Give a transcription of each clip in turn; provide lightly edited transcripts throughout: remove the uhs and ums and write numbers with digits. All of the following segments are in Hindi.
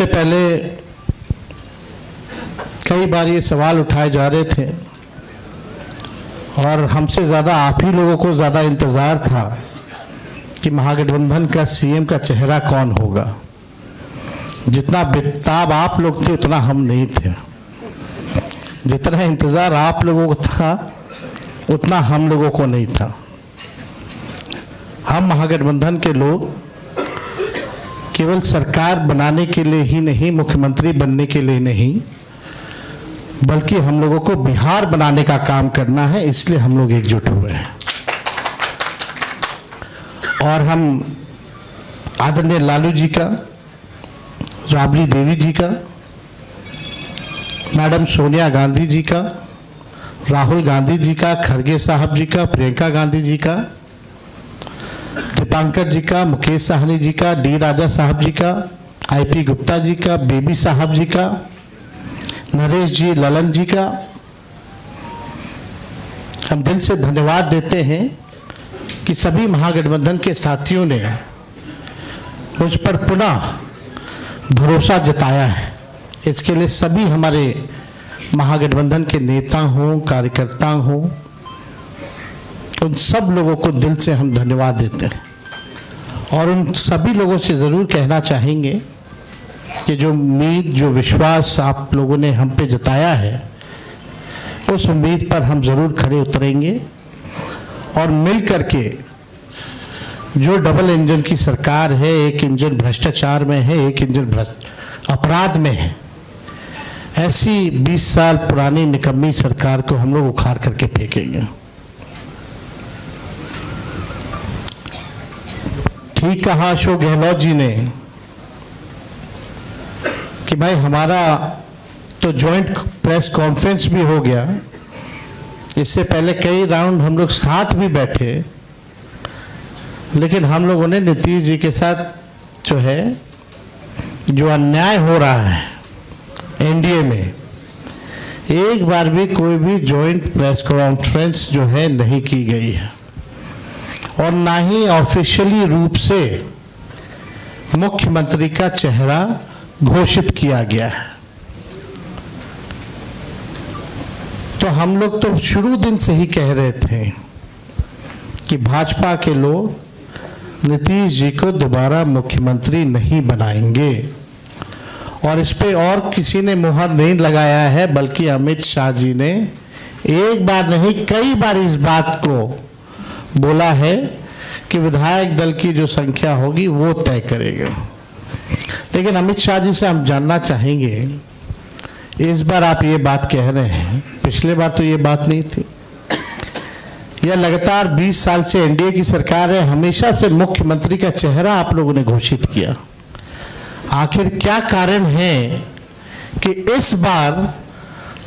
सबसे पहले कई बार ये सवाल उठाए जा रहे थे और हमसे ज़्यादा आप ही लोगों को ज़्यादा इंतज़ार था कि महागठबंधन का सीएम का चेहरा कौन होगा। जितना बेताब आप लोग थे उतना हम नहीं थे। जितना इंतज़ार आप लोगों को था उतना हम लोगों को नहीं था। हम महागठबंधन के लोग केवल सरकार बनाने के लिए ही नहीं, मुख्यमंत्री बनने के लिए नहीं, बल्कि हम लोगों को बिहार बनाने का काम करना है, इसलिए हम लोग एकजुट हुए हैं। और हम आदरणीय लालू जी का, राबड़ी देवी जी का, मैडम सोनिया गांधी जी का, राहुल गांधी जी का, खड़गे साहब जी का, प्रियंका गांधी जी का, दीपांकर जी का, मुकेश साहनी जी का, डी राजा साहब जी का, आईपी गुप्ता जी का, बेबी साहब जी का, नरेश जी, ललन जी का हम दिल से धन्यवाद देते हैं कि सभी महागठबंधन के साथियों ने मुझ पर पुनः भरोसा जताया है। इसके लिए सभी हमारे महागठबंधन के नेता हों, कार्यकर्ता हों, उन सब लोगों को दिल से हम धन्यवाद देते हैं। और उन सभी लोगों से ज़रूर कहना चाहेंगे कि जो उम्मीद, जो विश्वास आप लोगों ने हम पे जताया है, उस उम्मीद पर हम ज़रूर खड़े उतरेंगे और मिल करके जो डबल इंजन की सरकार है, एक इंजन भ्रष्टाचार में है, एक इंजन अपराध में है, ऐसी 20 साल पुरानी निकम्मी सरकार को हम लोग उखाड़ करके फेंकेंगे। ठीक कहा अशोक गहलोत जी ने कि भाई हमारा तो जॉइंट प्रेस कॉन्फ्रेंस भी हो गया, इससे पहले कई राउंड हम लोग साथ भी बैठे, लेकिन हम लोगों ने नीतीश जी के साथ जो है, जो अन्याय हो रहा है एनडीए में, एक बार भी कोई भी जॉइंट प्रेस कॉन्फ्रेंस जो है नहीं की गई है और ना ही ऑफिशियली रूप से मुख्यमंत्री का चेहरा घोषित किया गया है। तो हम लोग तो शुरू दिन से ही कह रहे थे कि भाजपा के लोग नीतीश जी को दोबारा मुख्यमंत्री नहीं बनाएंगे और इस पे और किसी ने मुहर नहीं लगाया है, बल्कि अमित शाह जी ने एक बार नहीं कई बार इस बात को बोला है कि विधायक दल की जो संख्या होगी वो तय करेगा। लेकिन अमित शाह जी से हम जानना चाहेंगे, इस बार आप ये बात कह रहे हैं, पिछले बार तो ये बात नहीं थी। यह लगातार 20 साल से एनडीए की सरकार है, हमेशा से मुख्यमंत्री का चेहरा आप लोगों ने घोषित किया। आखिर क्या कारण है कि इस बार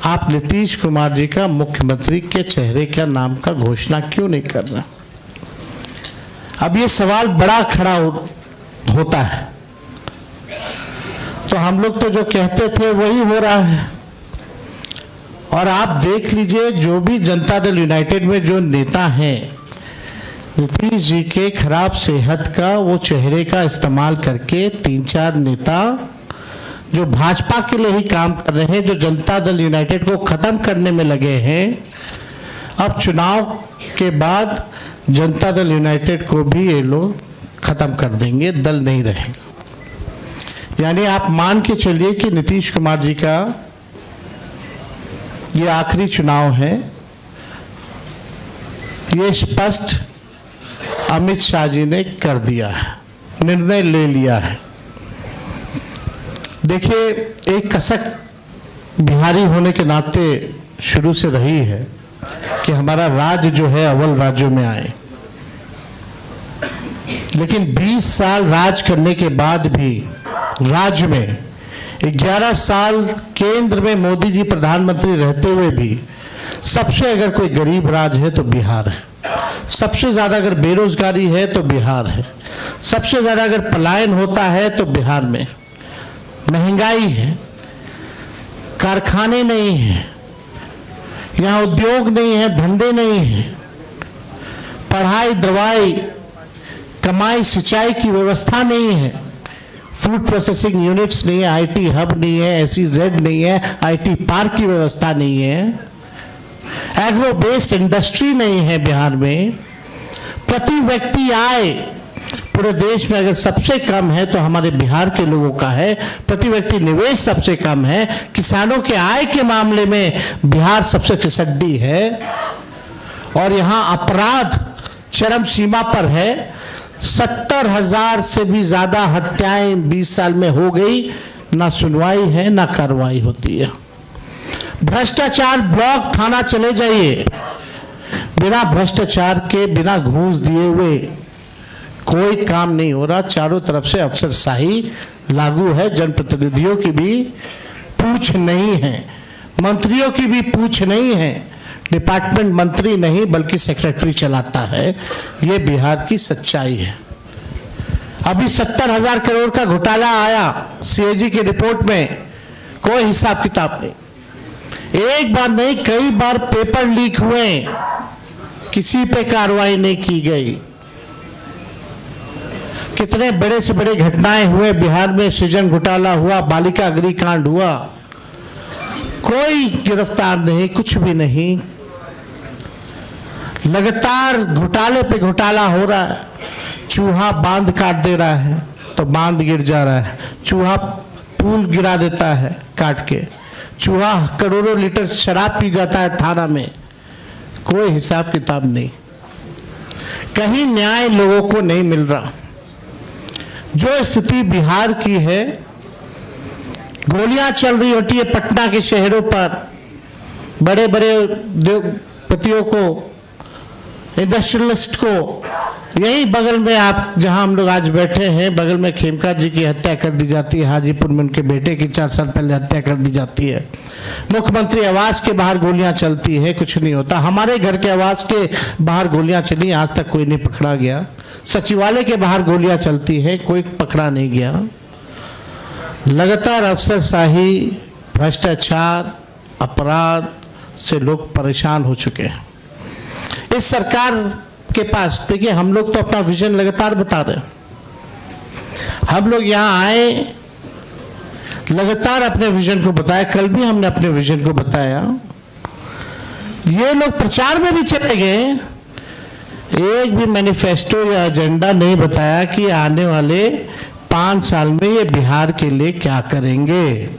आप नीतीश कुमार जी का मुख्यमंत्री के चेहरे का नाम का घोषणा क्यों नहीं कर रहे? अब ये सवाल बड़ा खड़ा होता है। तो हम लोग तो जो कहते थे वही हो रहा है। और आप देख लीजिए, जो भी जनता दल यूनाइटेड में जो नेता हैं, नीतीश जी के खराब सेहत का वो चेहरे का इस्तेमाल करके 3-4 नेता जो भाजपा के लिए ही काम कर रहे हैं, जो जनता दल यूनाइटेड को खत्म करने में लगे हैं, अब चुनाव के बाद जनता दल यूनाइटेड को भी ये लोग खत्म कर देंगे, दल नहीं रहेगा। यानी आप मान के चलिए कि नीतीश कुमार जी का ये आखिरी चुनाव है। ये स्पष्ट अमित शाह जी ने कर दिया है, निर्णय ले लिया है। देखिए, एक कसक बिहारी होने के नाते शुरू से रही है कि हमारा राज्य जो है अव्वल राज्यों में आए, लेकिन 20 साल राज करने के बाद भी राज्य में 11 साल केंद्र में मोदी जी प्रधानमंत्री रहते हुए भी सबसे अगर कोई गरीब राज्य है तो बिहार है। सबसे ज़्यादा अगर बेरोजगारी है तो बिहार है। सबसे ज़्यादा अगर पलायन होता है तो बिहार में। महंगाई है, कारखाने नहीं हैं, यहाँ उद्योग नहीं है, धंधे नहीं हैं, पढ़ाई, दवाई, कमाई, सिंचाई की व्यवस्था नहीं है, फूड प्रोसेसिंग यूनिट्स नहीं है, आईटी हब नहीं है, SEZ नहीं है, आईटी पार्क की व्यवस्था नहीं है, एग्रो बेस्ड इंडस्ट्री नहीं है बिहार में। प्रति व्यक्ति आय पूरे देश में अगर सबसे कम है तो हमारे बिहार के लोगों का है। प्रति व्यक्ति निवेश सबसे कम है। किसानों के आय के मामले में बिहार सबसे फिसड्डी है और यहाँ अपराध चरम सीमा पर है। 70,000 से भी ज्यादा हत्याएं 20 साल में हो गई, ना सुनवाई है ना कार्रवाई होती है। भ्रष्टाचार ब्लॉक थाना चले जाइए, बिना भ्रष्टाचार के, बिना घूस दिए हुए कोई काम नहीं हो रहा। चारों तरफ से अफसरशाही लागू है। जनप्रतिनिधियों की भी पूछ नहीं है, मंत्रियों की भी पूछ नहीं है। डिपार्टमेंट मंत्री नहीं बल्कि सेक्रेटरी चलाता है। ये बिहार की सच्चाई है। अभी 70,000 करोड़ का घोटाला आया CAG की रिपोर्ट में, कोई हिसाब किताब नहीं। एक बार नहीं, कई बार पेपर लीक हुए, किसी पे कार्रवाई नहीं की गई। कितने बड़े से बड़े घटनाएं हुए बिहार में, सृजन घोटाला हुआ, बालिका गृह कांड हुआ, कोई गिरफ्तार नहीं, कुछ भी नहीं। लगातार घोटाले पे घोटाला हो रहा है। चूहा बांध काट दे रहा है तो बांध गिर जा रहा है, चूहा पुल गिरा देता है काट के, चूहा करोड़ों लीटर शराब पी जाता है थाना में, कोई हिसाब किताब नहीं। कहीं न्याय लोगों को नहीं मिल रहा। जो स्थिति बिहार की है, गोलियां चल रही होती है पटना के शहरों पर, बड़े बड़े उद्योगपतियों को, इंडस्ट्रियलिस्ट को। यही बगल में आप जहां हम लोग आज बैठे हैं, बगल में खेमका जी की हत्या कर दी जाती है, हाजीपुर में उनके बेटे की 4 साल पहले हत्या कर दी जाती है। मुख्यमंत्री आवास के बाहर गोलियां चलती है, कुछ नहीं होता। हमारे घर के आवास के बाहर गोलियां चली, आज तक कोई नहीं पकड़ा गया। सचिवालय के बाहर गोलियां चलती है, कोई पकड़ा नहीं गया। लगातार अफसरशाही, भ्रष्टाचार, अपराध से लोग परेशान हो चुके हैं। इस सरकार के पास, देखिए, हम लोग तो अपना विजन लगातार बता रहे हैं। हम लोग यहाँ आए, लगातार अपने विजन को बताया। कल भी हमने अपने विजन को बताया। ये लोग प्रचार में भी चले गए, एक भी मैनिफेस्टो या एजेंडा नहीं बताया कि आने वाले 5 साल में ये बिहार के लिए क्या करेंगे।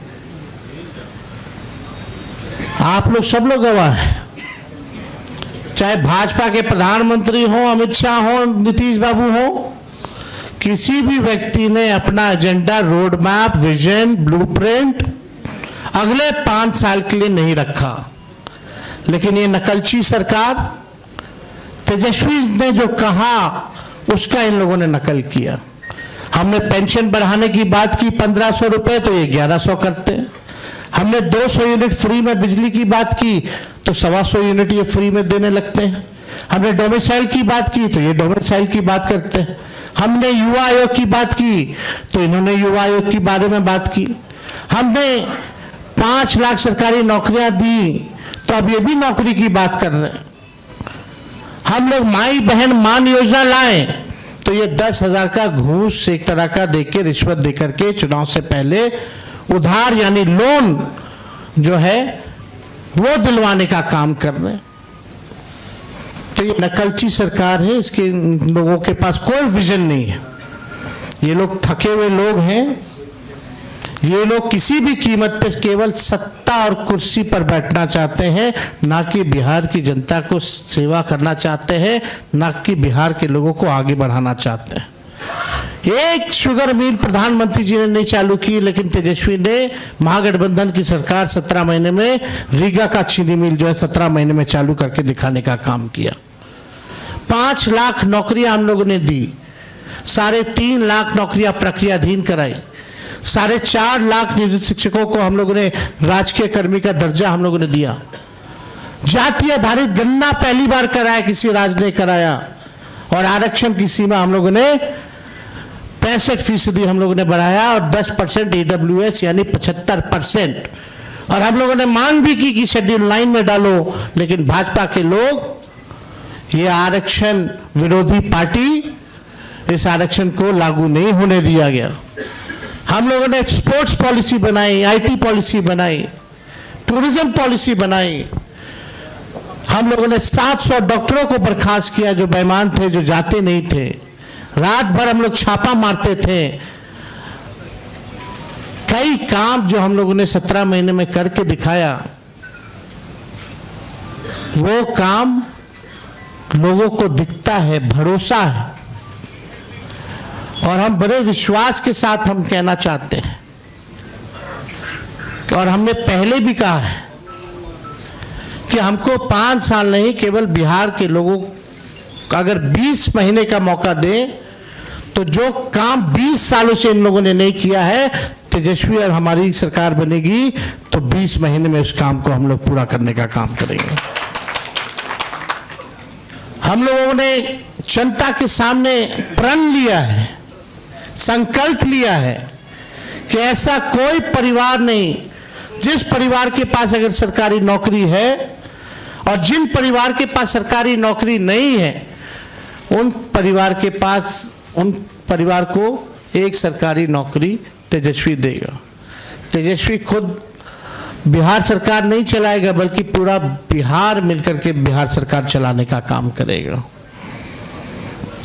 आप लोग सब लोग गवाह हैं, चाहे भाजपा के प्रधानमंत्री हो, अमित शाह हो, नीतीश बाबू हो, किसी भी व्यक्ति ने अपना agenda, road map, vision, blueprint अगले 5 साल के लिए नहीं रखा। लेकिन ये नकलची सरकार, तेजस्वी ने जो कहा उसका इन लोगों ने नकल किया। हमने पेंशन बढ़ाने की बात की 1500 रुपए, तो ये 1100 करते। हमने 200 यूनिट फ्री में बिजली की बात की तो 125 यूनिट ये फ्री में देने लगते हैं। हमने डोमिसाइल की बात की तो ये डोमिसाइल की बात करते हैं। हमने युवा आयोग की बात की तो इन्होंने युवा आयोग के बारे में बात की। हमने 5 लाख सरकारी नौकरियां दी तो अब ये भी नौकरी की बात कर रहे हैं। हम लोग माई बहन मान योजना लाए तो ये 10,000 का घूस एक तरह का देके, रिश्वत देकर के चुनाव से पहले उधार यानी लोन जो है वो दिलवाने का काम कर रहे हैं। तो ये नकलची सरकार है, इसके लोगों के पास कोई विजन नहीं है। ये लोग थके हुए लोग हैं। ये लोग किसी भी कीमत पे केवल सत्ता और कुर्सी पर बैठना चाहते हैं, ना कि बिहार की जनता को सेवा करना चाहते हैं, ना कि बिहार के लोगों को आगे बढ़ाना चाहते हैं। एक शुगर मिल प्रधानमंत्री जी ने नहीं चालू की, लेकिन तेजस्वी ने, महागठबंधन की सरकार 17 महीने में रीगा का चीनी मिल जो है 17 महीने में चालू करके दिखाने का काम किया। 5 लाख नौकरियां हम लोगों ने दी, 3.5 लाख नौकरियां प्रक्रियाधीन कराई, 4.5 लाख नियोजित शिक्षकों को हम लोगों ने राजकीय कर्मी का दर्जा हम लोगों ने दिया। जाति आधारित गणना पहली बार कराया, किसी राज्य ने कराया। और आरक्षण की सीमा हम लोगों ने 65% हम लोगों ने बढ़ाया और 10% EWS यानी 75%। और हम लोगों ने मांग भी की कि शेड्यूल 9 में डालो, लेकिन भाजपा के लोग, ये आरक्षण विरोधी पार्टी, इस आरक्षण को लागू नहीं होने दिया गया। हम लोगों ने स्पोर्ट्स पॉलिसी बनाई, आईटी पॉलिसी बनाई, टूरिज्म पॉलिसी बनाई। हम लोगों ने 700 डॉक्टरों को बर्खास्त किया जो बेईमान थे, जो जाते नहीं थे। रात भर हम लोग छापा मारते थे। कई काम जो हम लोगों ने 17 महीने में करके दिखाया, वो काम लोगों को दिखता है, भरोसा है। और हम बड़े विश्वास के साथ हम कहना चाहते हैं, और हमने पहले भी कहा है कि हमको 5 साल नहीं, केवल बिहार के लोगों को अगर 20 महीने का मौका दें तो जो काम 20 सालों से इन लोगों ने नहीं किया है, तेजस्वी और हमारी सरकार बनेगी तो 20 महीने में उस काम को हम लोग पूरा करने का काम करेंगे। हम लोगों ने जनता के सामने प्रण लिया है, संकल्प लिया है कि ऐसा कोई परिवार नहीं, जिस परिवार के पास अगर सरकारी नौकरी है और जिन परिवार के पास सरकारी नौकरी नहीं है, उन परिवार को एक सरकारी नौकरी तेजस्वी देगा। तेजस्वी खुद बिहार सरकार नहीं चलाएगा, बल्कि पूरा बिहार मिलकर के बिहार सरकार चलाने का काम करेगा।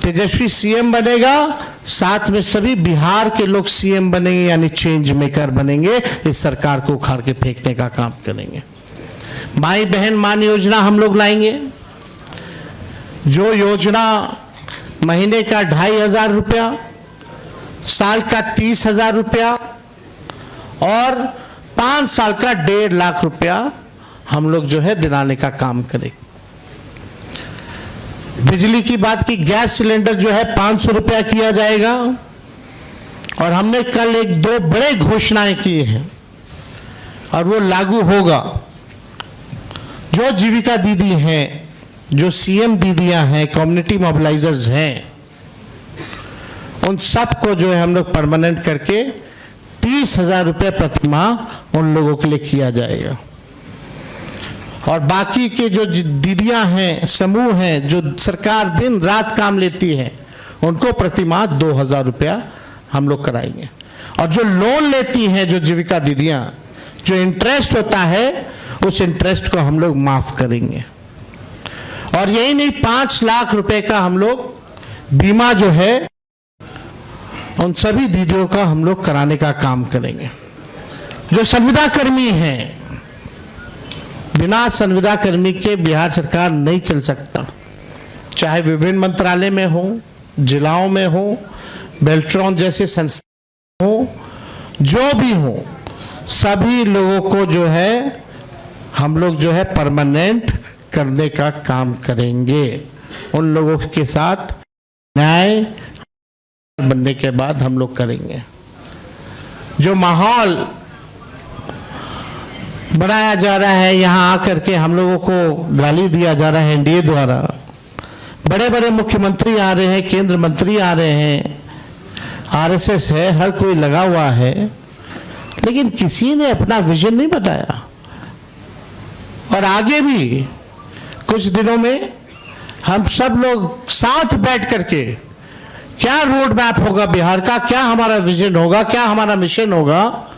तेजस्वी सीएम बनेगा, साथ में सभी बिहार के लोग सीएम बनेंगे, यानी चेंज मेकर बनेंगे। इस सरकार को उखाड़ के फेंकने का काम करेंगे। माई बहन मान योजना हम लोग लाएंगे, जो योजना महीने का 2500 रुपया, साल का 30,000 रुपया और 5 साल का 1.5 लाख रुपया हम लोग जो है दिलाने का काम करेंगे। बिजली की बात की, गैस सिलेंडर जो है 500 रुपया किया जाएगा। और हमने कल 1-2 बड़े घोषणाएं की हैं और वो लागू होगा। जो जीविका दीदी हैं, जो सीएम दीदियां हैं, कम्युनिटी मोबिलाइजर्स हैं, उन सबको जो है हम लोग परमानेंट करके 30,000 रुपये प्रति माह उन लोगों के लिए किया जाएगा। और बाकी के जो दीदियां हैं, समूह हैं, जो सरकार दिन रात काम लेती है, उनको प्रति माह 2,000 रुपया हम लोग कराएंगे। और जो लोन लेती हैं, जो जीविका दीदियां, जो इंटरेस्ट होता है, उस इंटरेस्ट को हम लोग माफ करेंगे। और यही नहीं, 5 लाख रुपए का हम लोग बीमा जो है उन सभी दीदियों का हम लोग कराने का काम करेंगे। जो संविदा कर्मी हैं, बिना संविदा कर्मी के बिहार सरकार नहीं चल सकता। चाहे विभिन्न मंत्रालय में हो, जिलाओं में हो, बेल्ट्रॉन जैसे संस्था हो, जो भी हो, सभी लोगों को जो है हम लोग जो है परमानेंट करने का काम करेंगे। उन लोगों के साथ न्याय बनने के बाद हम लोग करेंगे। जो माहौल बनाया जा रहा है, यहाँ आकर के हम लोगों को गाली दिया जा रहा है एनडीए द्वारा, बड़े बड़े मुख्यमंत्री आ रहे हैं, केंद्र मंत्री आ रहे हैं, आरएसएस है, हर कोई लगा हुआ है, लेकिन किसी ने अपना विजन नहीं बताया। और आगे भी कुछ दिनों में हम सब लोग साथ बैठ करके क्या रोड मैप होगा बिहार का, क्या हमारा विजन होगा, क्या हमारा मिशन होगा,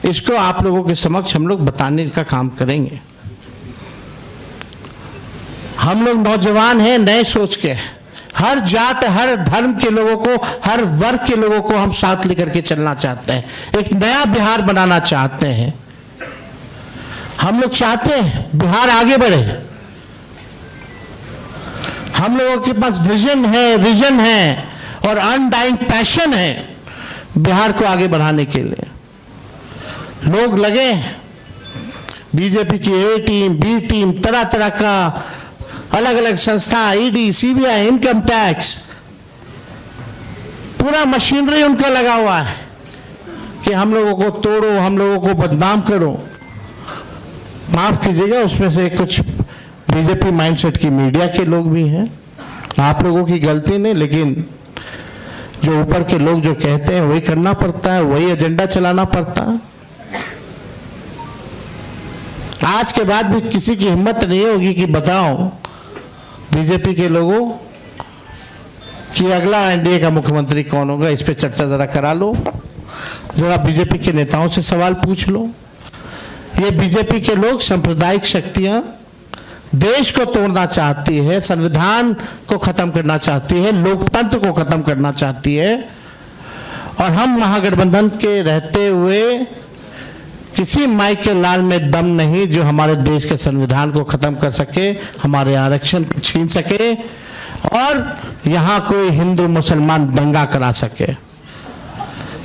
इसको आप लोगों के समक्ष हम लोग बताने का काम करेंगे। हम लोग नौजवान हैं, नए सोच के, हर जात, हर धर्म के लोगों को, हर वर्ग के लोगों को हम साथ लेकर के चलना चाहते हैं। एक नया बिहार बनाना चाहते हैं। हम लोग चाहते हैं बिहार आगे बढ़े। हम लोगों के पास विजन है, विजन है और अनडाइंग पैशन है बिहार को आगे बढ़ाने के लिए। लोग लगे, बीजेपी की ए टीम, बी टीम, तरह तरह का अलग अलग संस्था, ईडी, सीबीआई, इनकम टैक्स, पूरा मशीनरी उनका लगा हुआ है कि हम लोगों को तोड़ो, हम लोगों को बदनाम करो। माफ कीजिएगा, उसमें से कुछ बीजेपी माइंडसेट की मीडिया के लोग भी हैं। आप लोगों की गलती नहीं, लेकिन जो ऊपर के लोग जो कहते हैं वही करना पड़ता है, वही एजेंडा चलाना पड़ता है। आज के बाद भी किसी की हिम्मत नहीं होगी कि बताओ बीजेपी के लोगों कि अगला एनडीए का मुख्यमंत्री कौन होगा, इस पे चर्चा जरा करा लो। जरा बीजेपी के नेताओं से सवाल पूछ लो। ये बीजेपी के लोग सांप्रदायिक शक्तियां देश को तोड़ना चाहती है, संविधान को खत्म करना चाहती है, लोकतंत्र को खत्म करना चाहती है, और हम महागठबंधन के रहते हुए किसी माई के लाल में दम नहीं जो हमारे देश के संविधान को खत्म कर सके, हमारे आरक्षण को छीन सके और यहाँ कोई हिंदू मुसलमान दंगा करा सके।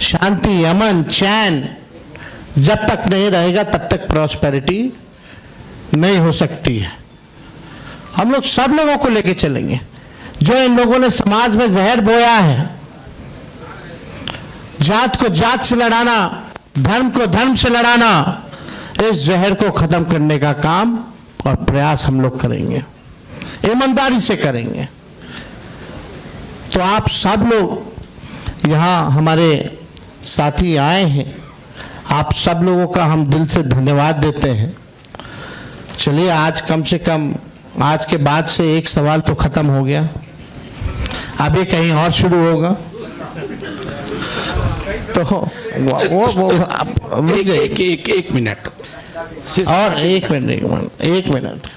शांति, अमन, चैन जब तक नहीं रहेगा तब तक प्रॉस्पेरिटी नहीं हो सकती है। हम लोग सब लोगों को लेके चलेंगे। जो इन लोगों ने समाज में जहर बोया है, जात को जात से लड़ाना, धर्म को धर्म से लड़ाना, इस जहर को खत्म करने का काम और प्रयास हम लोग करेंगे, ईमानदारी से करेंगे। तो आप सब लोग यहाँ हमारे साथी आए हैं, आप सब लोगों का हम दिल से धन्यवाद देते हैं। चलिए आज कम से कम आज के बाद से एक सवाल तो खत्म हो गया, अब ये कहीं और शुरू होगा। तो एक मिनट और एक मिनट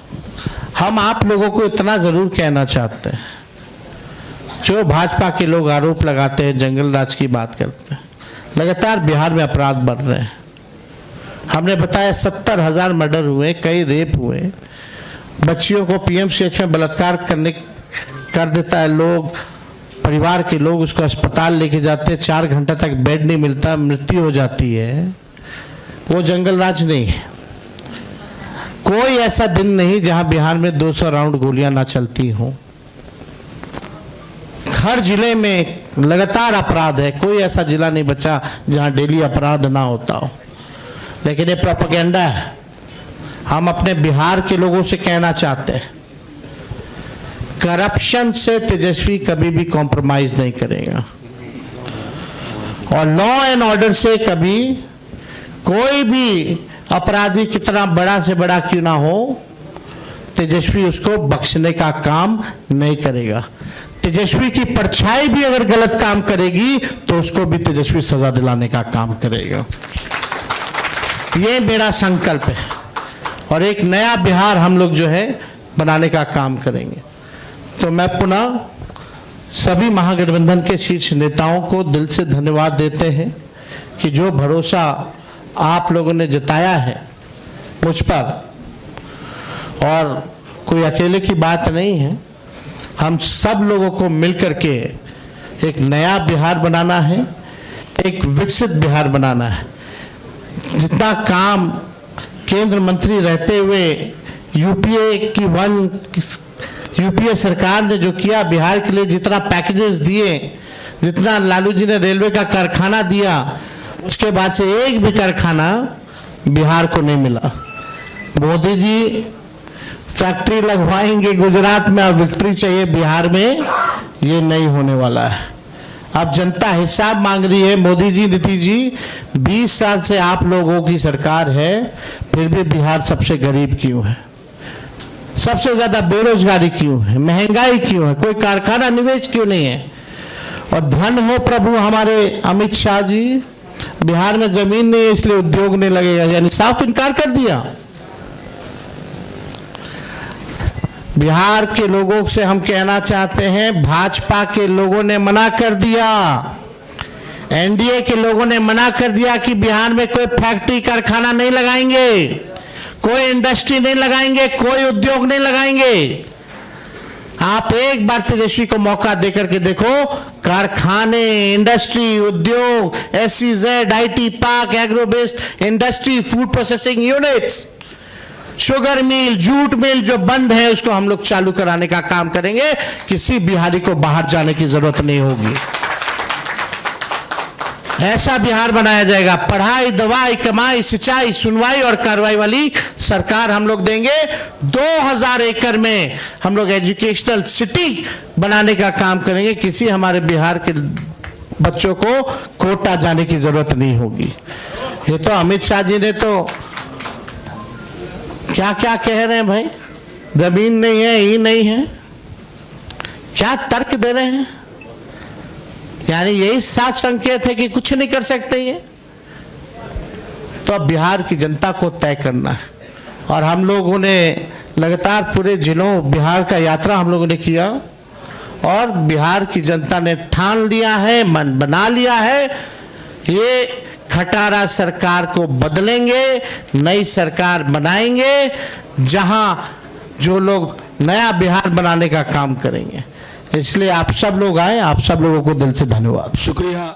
हम आप लोगों को इतना जरूर कहना चाहते हैं, जो भाजपा के लोग आरोप लगाते हैं, जंगल राज की बात करते हैं, लगातार बिहार में अपराध बढ़ रहे हैं। हमने बताया 70,000 मर्डर हुए, कई रेप हुए, बच्चियों को पीएमसीएच में बलात्कार कर देता है लोग, परिवार के लोग उसको अस्पताल लेके जाते हैं, 4 घंटा तक बेड नहीं मिलता, मृत्यु हो जाती है। वो जंगल राज नहीं है। कोई ऐसा दिन नहीं जहां बिहार में 200 राउंड गोलियां ना चलती हों। हर जिले में लगातार अपराध है, कोई ऐसा जिला नहीं बचा जहां डेली अपराध ना होता हो। लेकिन ये प्रोपेगेंडा है। हम अपने बिहार के लोगों से कहना चाहते हैं, करप्शन से तेजस्वी कभी भी कॉम्प्रोमाइज नहीं करेगा, और लॉ एंड ऑर्डर से कभी कोई भी अपराधी कितना बड़ा से बड़ा क्यों ना हो, तेजस्वी उसको बख्शने का काम नहीं करेगा। तेजस्वी की परछाई भी अगर गलत काम करेगी तो उसको भी तेजस्वी सजा दिलाने का काम करेगा। ये मेरा संकल्प है, और एक नया बिहार हम लोग जो है बनाने का काम करेंगे। तो मैं पुनः सभी महागठबंधन के शीर्ष नेताओं को दिल से धन्यवाद देते हैं कि जो भरोसा आप लोगों ने जताया है मुझ पर, और कोई अकेले की बात नहीं है, हम सब लोगों को मिलकर के एक नया बिहार बनाना है, एक विकसित बिहार बनाना है। जितना काम केंद्र मंत्री रहते हुए यूपीए सरकार ने जो किया बिहार के लिए, जितना पैकेजेस दिए, जितना लालू जी ने रेलवे का कारखाना दिया, उसके बाद से एक भी कारखाना बिहार को नहीं मिला। मोदी जी फैक्ट्री लगवाएंगे गुजरात में और विक्ट्री चाहिए बिहार में, ये नहीं होने वाला है। अब जनता हिसाब मांग रही है। मोदी जी, नीतीश जी, 20 साल से आप लोगों की सरकार है, फिर भी बिहार सबसे गरीब क्यों है, सबसे ज्यादा बेरोजगारी क्यों है, महंगाई क्यों है, कोई कारखाना निवेश क्यों नहीं है? और धन हो प्रभु हमारे अमित शाह जी, बिहार में जमीन नहीं है इसलिए उद्योग नहीं लगेगा, यानी साफ इनकार कर दिया। बिहार के लोगों से हम कहना चाहते हैं, भाजपा के लोगों ने मना कर दिया, एनडीए के लोगों ने मना कर दिया कि बिहार में कोई फैक्ट्री कारखाना नहीं लगाएंगे, कोई इंडस्ट्री नहीं लगाएंगे, कोई उद्योग नहीं लगाएंगे। आप एक बार तेजस्वी को मौका देकर के देखो, कारखाने, इंडस्ट्री, उद्योग, SEZ, IT park, agro based industry, food processing units, sugar mill, jute mill जो बंद है उसको हम लोग चालू कराने का काम करेंगे। किसी बिहारी को बाहर जाने की जरूरत नहीं होगी। ऐसा बिहार बनाया जाएगा। पढ़ाई, दवाई, कमाई, सिंचाई, सुनवाई और कार्रवाई वाली सरकार हम लोग देंगे। 2000 एकड़ में हम लोग एजुकेशनल सिटी बनाने का काम करेंगे। किसी हमारे बिहार के बच्चों को कोटा जाने की जरूरत नहीं होगी। ये तो अमित शाह जी ने तो क्या क्या कह रहे हैं भाई, जमीन नहीं है, ये नहीं है, क्या तर्क दे रहे हैं। यानी यही साफ संकेत है कि कुछ नहीं कर सकते ये। तो अब बिहार की जनता को तय करना है, और हम लोगों ने लगातार पूरे जिलों बिहार का यात्रा हम लोगों ने किया, और बिहार की जनता ने ठान लिया है, मन बना लिया है, ये खटारा सरकार को बदलेंगे, नई सरकार बनाएंगे, जहां जो लोग नया बिहार बनाने का काम करेंगे। इसलिए आप सब लोग आए, आप सब लोगों को दिल से धन्यवाद। शुक्रिया।